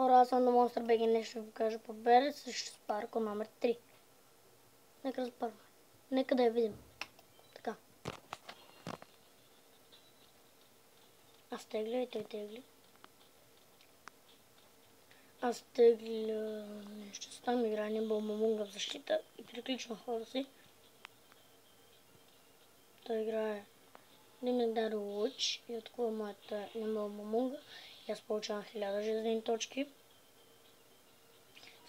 Хора, аз съм до Monster BG, нещо ще ви кажа победа срещу Спарко номер 3. Нека запърваме. Нека да я видим. Така. Аз тегля и той тегли. Аз тегля нещо. Там играе Nimble Momonga в защита и приключвам хода си. Той играе Legendary Луч и откува моята Nimble Momonga. И аз получавам 1000 жизнени точки.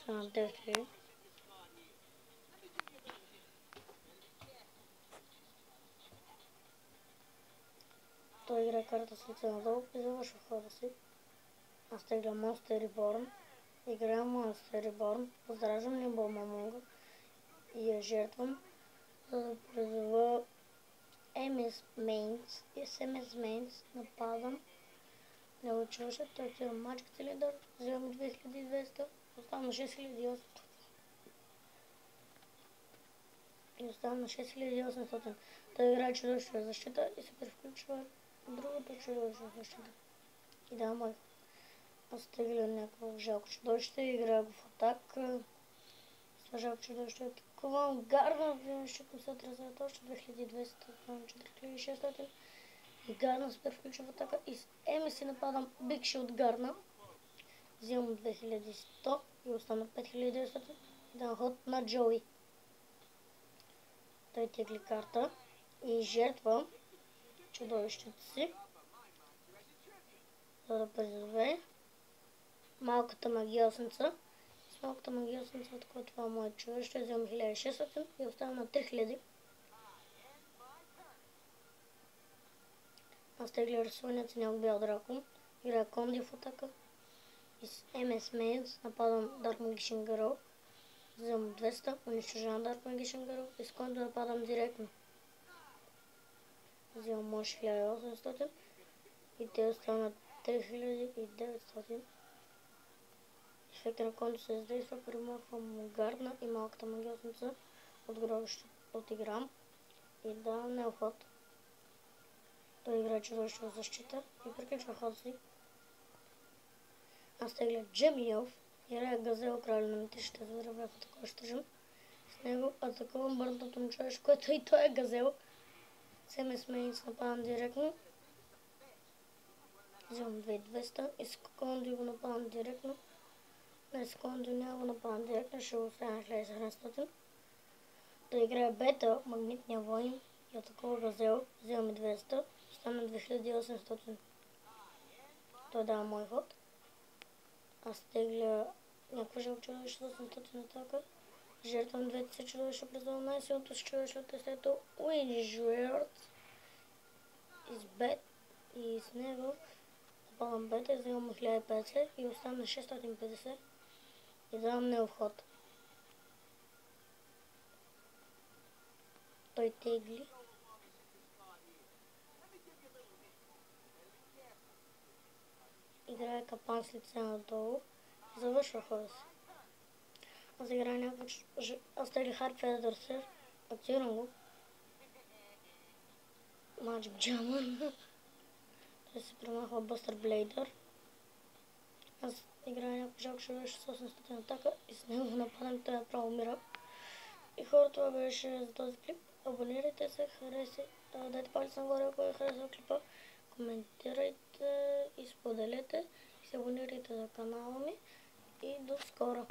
Са на 9000. Той играе карта с лице надолу и завършва хода си. Аз тегля Monster Reborn. Играя Monster Reborn. Поздражам Nimble Momonga и я жертвам, за да призова MS Mains. И с MS Mains нападам. Не учваше, той отива Magic Cylinder, взимам 2200, оставам на 6800. И оставам на 6800. Той играе чудовищна защита и се превключва другото чудовищна защита. И да, мой. Аз тегля някакво жалко чудовище и играя го в атака. С жалко чудовище атакувам. Гарна, взимам щитно се отразят още 2200, 4600. И Гарна се превключва в атака и с Еми си нападам Big Shield Гарна. Взимам 2100 и остана 5900. Дам ход на Джоуи. Той тегли карта и жертва чудовището си, за да призове малката магиосница. С малката магиосница, от която това мое чудовище, взимам 1600 и оставам на 3000. Аз тегля рисуването някой бял дракон. Играя Конди в атака. И с MS Mains нападам Dark Magician Girl. Вземам 200, унищожавам Dark Magician Girl и с Конди нападам директно. Вземам може 1800 и те останат 3900. Ефектът на Конди се издейства, примахвам Гарна и малката магиосница от гробището от играм и давам неоход. Той играе чудовище в защита и приключва ход си. Аз тегля Джемиов, играя Газел, краля на метищите, за да бях такова ще жим. С него атакувам бърнатото му човешко, което и той е Газел. С МС Мейнс нападам директно. Взимам 2200 и с Конди го нападам директно. Не, с Конди няма го нападам директно, ще го оставя на 1700. Да играя Бета, магнитния войн и атакува Газел. Взимаме 200, стана 2800. Той дава мой ход. Аз тегля някаква жалко чудовище с 800 атака. Жертвам двете си чудовища през най-силното си чудовище от тестето Уинжуерт из Бет и с него нападам Бета и взимам 1050 и оставам на 650 и давам необход. Той тегли. Играе капан с лице надолу и завършва хода си. Аз играя някакво... Аз тегли Hard Feather, активирам го. Magic Jammer. Той се премахва Buster Blader. Аз играя някакво жалко чудовище с 800 атака и с него нападам, той направо умира. И хора, това беше за този клип. Абонирайте се, дайте палец нагоре, ако ви харесва клипа. Коментирайте и споделете. И се абонирайте за канала ми. И до скоро!